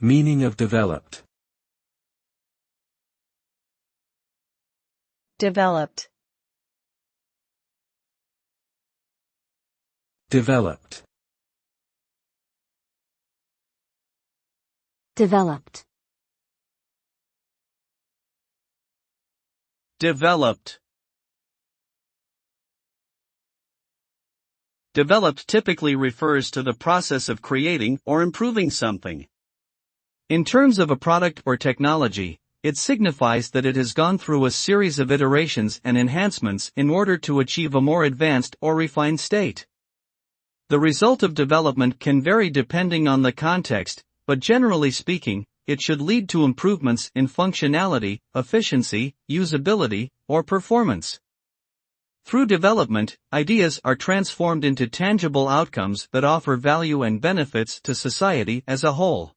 Meaning of developed. Developed. Developed. Developed. Developed. Developed typically refers to the process of creating or improving something. In terms of a product or technology, it signifies that it has gone through a series of iterations and enhancements in order to achieve a more advanced or refined state. The result of development can vary depending on the context, but generally speaking, it should lead to improvements in functionality, efficiency, usability, or performance. Through development, ideas are transformed into tangible outcomes that offer value and benefits to society as a whole.